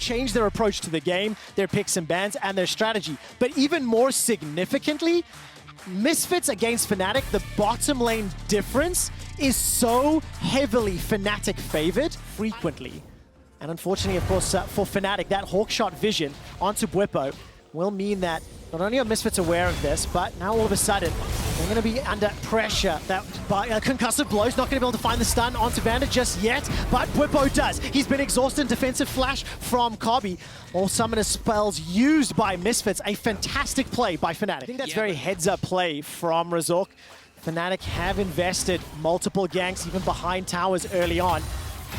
changed their approach to the game, their picks and bans, and their strategy. But even more significantly, Misfits against Fnatic, the bottom lane difference is so heavily Fnatic favored frequently. And unfortunately, of course, for Fnatic, that hawkshot vision onto Bwipo will mean that not only are Misfits aware of this, but now all of a sudden, they're going to be under pressure. That concussive blows, not going to be able to find the stun onto Vander just yet, but Bwipo does. He's been exhausted. Defensive flash from Kobbe. All summoner spells used by Misfits. A fantastic play by Fnatic. I think that's very heads-up play from Razork. Fnatic have invested multiple ganks, even behind towers early on.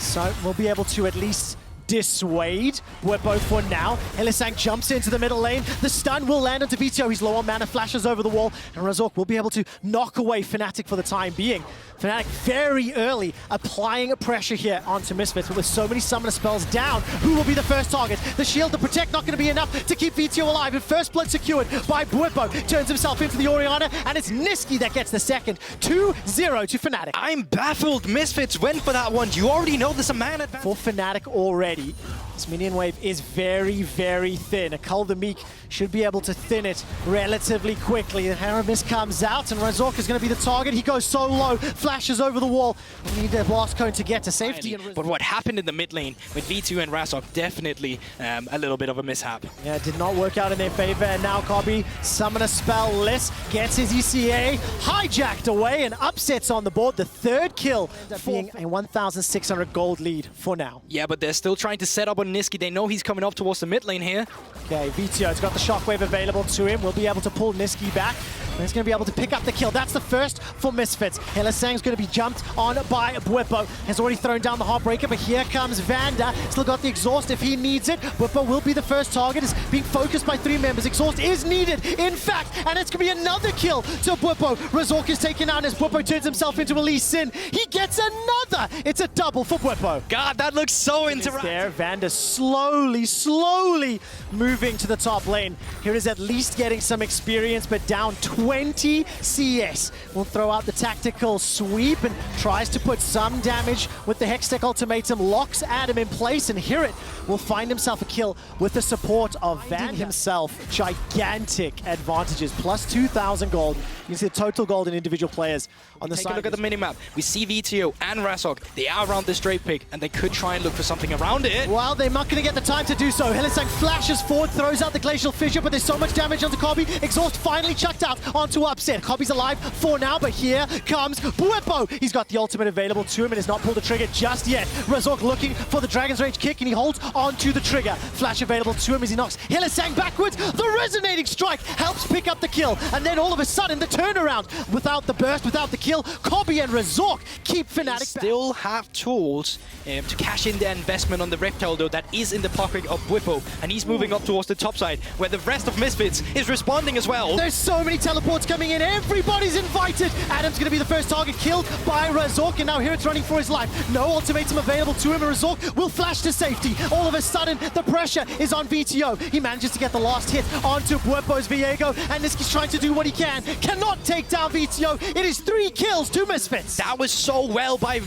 So we'll be able to at least dissuade Bwipo for now. Hylissang jumps into the middle lane. The stun will land onto Vetheo. He's low on mana, flashes over the wall, and Razork will be able to knock away Fnatic for the time being. Fnatic very early applying pressure here onto Misfits, but with so many summoner spells down, who will be the first target? The shield, the protect, not going to be enough to keep Vetheo alive. And first blood secured by Bwipo. Turns himself into the Orianna, and it's Nisqy that gets the second. 2-0 to Fnatic. I'm baffled. Misfits went for that one. You already know there's a man advantage. For Fnatic already, this minion wave is very, very thin. A Cull the Meek should be able to thin it relatively quickly. The Aramis comes out, and Razork is going to be the target. He goes so low, flashes over the wall. We need a blast cone to get to safety. But what happened in the mid lane with V2 and Razork, definitely a little bit of a mishap. Yeah, it did not work out in their favor, and now Kobbe, summoner spell-less, gets his ECA hijacked away and upsets on the board. The third kill, being a 1,600 gold lead for now. Yeah, but they're still trying to set up on Nisqy. They know he's coming up towards the mid lane here. Okay, Vetheo's got the shockwave available to him. We'll be able to pull Nisqy back. And he's going to be able to pick up the kill. That's the first for Misfits. Hylissang's going to be jumped on by Bwipo. Has already thrown down the Heartbreaker, but here comes Vander. Still got the exhaust if he needs it. Bwipo will be the first target. Is being focused by 3 members. Exhaust is needed, in fact, and it's going to be another kill to Bwipo. Razork is taken out as Bwipo turns himself into Lee Sin. He gets another. It's a double for Bwipo. God, that looks so interactive. There, Vander slowly moving to the top lane. Here is at least getting some experience, but down 20 CS. Will throw out the tactical sweep and tries to put some damage with the Hextech Ultimatum, locks Adam in place, and HiRit will find himself a kill with the support of Vander himself. Gigantic advantages, plus 2,000 gold. You can see the total gold in individual players on the side. Take a look at the minimap. We see Vetheo and Razork. They are around this straight pick, and they could try and look for something around it. Well, they're not going to get the time to do so. Hylissang flashes forward, throws out the Glacial Fissure, but there's so much damage onto Kobbe. Exhaust finally chucked out onto Upset. Kobbe's alive for now, but here comes Bwipo. He's got the ultimate available to him and has not pulled the trigger just yet. Razork looking for the Dragon's Rage kick, and he holds onto the trigger. Flash available to him as he knocks Hylissang backwards. The resonating strike helps pick up the kill, and then all of a sudden the turnaround. Without the burst, without the kill, Kobbe and Razork keep Fnatic back. Still have tools to cash in their investment on the Reptile, though. That is in the pocket of Bwipo, and he's moving up towards the top side, where the rest of Misfits is responding as well. There's so many teleports coming in. Everybody's invited. Adam's going to be the first target killed by Razork, and now HiRit's running for his life. No ultimatum available to him, and Razork will flash to safety. All of a sudden, the pressure is on Vetheo. He manages to get the last hit onto Bwipo's Viego, and Nisqy's trying to do what he can. Cannot take down Vetheo. It is 3 kills to Misfits. That was so well by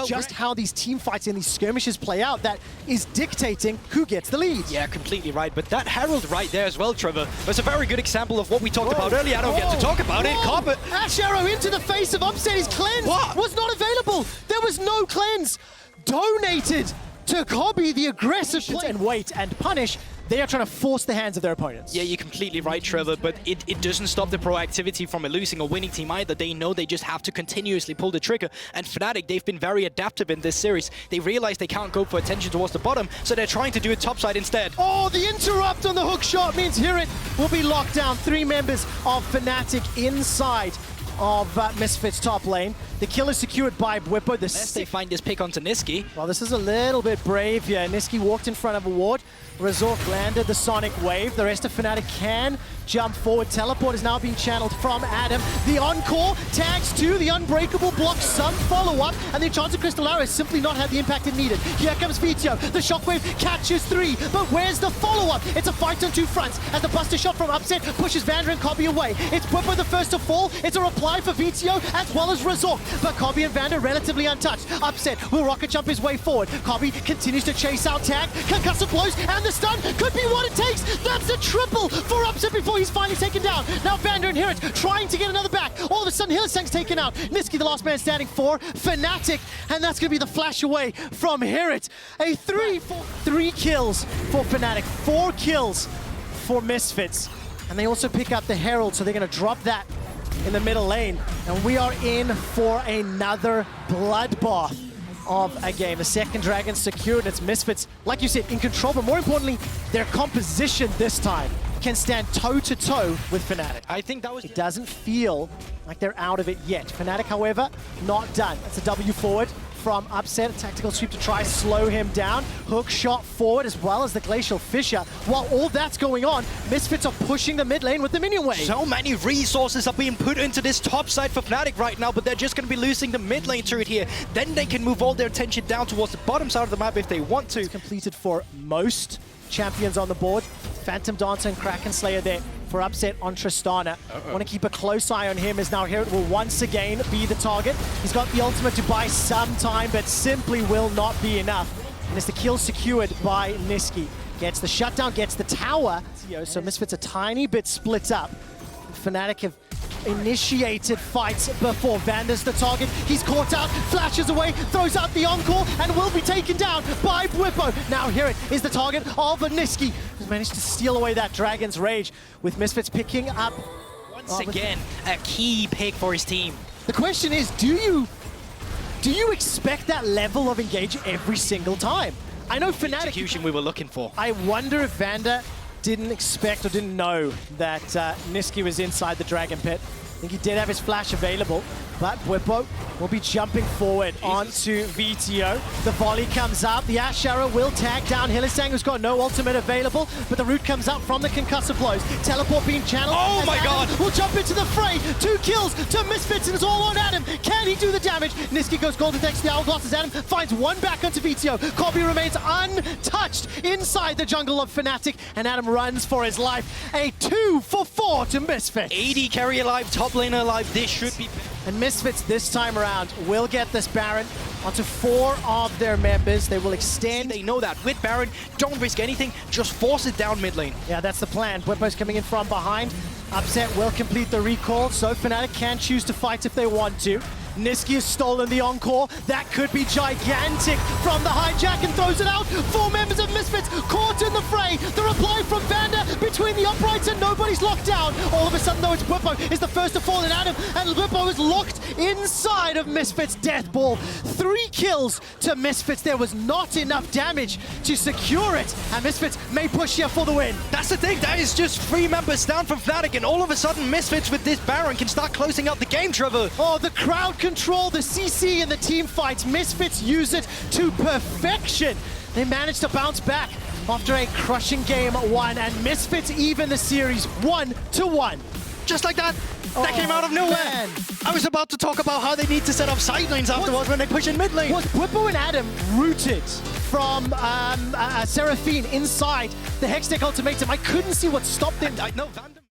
just how these team fights and these skirmishes play out that is dictating who gets the lead. Yeah, completely right. But that Herald right there as well, Trevor, was a very good example of what we talked about earlier. I don't get to talk about it. Kobbe. Ashe arrow into the face of Upset. His cleanse was not available. There was no cleanse. Donated to Kobbe, the aggressive play. And wait and punish. They are trying to force the hands of their opponents. Yeah, you're completely right, Trevor, but it doesn't stop the proactivity from a losing or winning team either. They know they just have to continuously pull the trigger. And Fnatic, they've been very adaptive in this series. They realize they can't go for attention towards the bottom, so they're trying to do it topside instead. Oh, the interrupt on the hook shot means HiRit will be locked down. 3 members of Fnatic inside of Misfits top lane. The kill is secured by Bwipo. Unless they find this pick onto Nisqy. Well, this is a little bit brave here. Nisqy walked in front of a ward. Razork landed the Sonic Wave. The rest of Fnatic can jump forward. Teleport is now being channeled from Adam. The encore tags 2, the unbreakable blocks some follow-up, and the Enchanted Crystallara has simply not had the impact it needed. Here comes Vetheo. The shockwave catches 3, but where's the follow-up? It's a fight on 2 fronts as the buster shot from Upset pushes Vander and Kobbe away. It's Bwipo the first to fall. It's a reply for Vetheo as well as Razork, but Kobbe and Vander relatively untouched. Upset will rocket jump his way forward. Kobbe continues to chase out tag. Concussive blows and the stun could be what it takes. That's a triple for Upset before he's finally taken down. Now Vander and HiRit trying to get another back. All of a sudden Hylissang's taken out. Nisqy the last man standing for Fnatic, and that's going to be the flash away from HiRit. A 3 kills for Fnatic, 4 kills for Misfits. And they also pick up the Herald, so they're going to drop that in the middle lane. And we are in for another bloodbath of a game. The second dragon secured, and it's Misfits, like you said, in control, but more importantly, their composition this time can stand toe-to-toe with Fnatic. I think that was... It doesn't feel like they're out of it yet. Fnatic, however, not done. That's a W forward from Upset. A tactical sweep to try slow him down. Hook shot forward as well as the Glacial Fissure. While all that's going on, Misfits are pushing the mid lane with the minion wave. So many resources are being put into this top side for Fnatic right now, but they're just going to be losing the mid lane turret here. Then they can move all their attention down towards the bottom side of the map if they want to. It's completed for most champions on the board. Phantom Dancer and Kraken Slayer there for Upset on Tristana. Want to keep a close eye on him as now HiRit will once again be the target. He's got the ultimate to buy some time, but simply will not be enough. And it's the kill secured by Nisqy. Gets the shutdown, gets the tower. So Misfits a tiny bit split up. Fnatic have initiated fights before. Vander's the target. He's caught out, flashes away, throws out the encore, and will be taken down by Bwipo. Now HiRit is the target of Nisqy, who's managed to steal away that Dragon's Rage, with Misfits picking up. Once again, a key pick for his team. The question is, do you expect that level of engage every single time? I know Fnatic... Execution we were looking for. I wonder if Vander didn't expect or didn't know that Nisqy was inside the Dragon Pit. I think he did have his flash available, but Bwipo will be jumping forward onto Vetheo. The volley comes up, the Ashe Arrow will tag down Hylissang, who's got no ultimate available, but the root comes up from the concussive blows. Teleport being channeled. Oh my god! Will jump into the fray. 2 kills to Misfits, and it's all on Adam. Can he do the damage? Nisqy goes golden text the hourglass as Adam finds one back onto Vetheo. Kobbe remains untouched inside the jungle of Fnatic, and Adam runs for his life. A 2 for 4 to Misfits. AD carry alive, top laner alive. This should be... And Misfits this time around will get this Baron onto 4 of their members. They will extend. They know that. With Baron, don't risk anything. Just force it down mid lane. Yeah, that's the plan. Bwipo's coming in from behind. Upset will complete the recall, so Fnatic can choose to fight if they want to. Nisqy has stolen the encore. That could be gigantic from the hijack and throws it out. 4 members of Misfits caught in the fray. The reply from Vander between the uprights and nobody's locked down. All of a sudden, though, it's Bwipo is the first to fall in Adam, and Bwipo is locked inside of Misfits' death ball. 3 kills to Misfits. There was not enough damage to secure it, and Misfits may push here for the win. That's the thing. That is just 3 members down from Fnatic, and all of a sudden, Misfits with this Baron can start closing out the game, Trevor. Oh, the crowd control, the CC and the team fights. Misfits use it to perfection. They managed to bounce back after a crushing game 1, and Misfits even the series 1-1. Just like that. That came out of nowhere. Man. I was about to talk about how they need to set up side lanes afterwards when they push in mid lane. Was Bwipo and Adam rooted from Seraphine inside the Hextech ultimatum? I couldn't see what stopped them. No, Vander.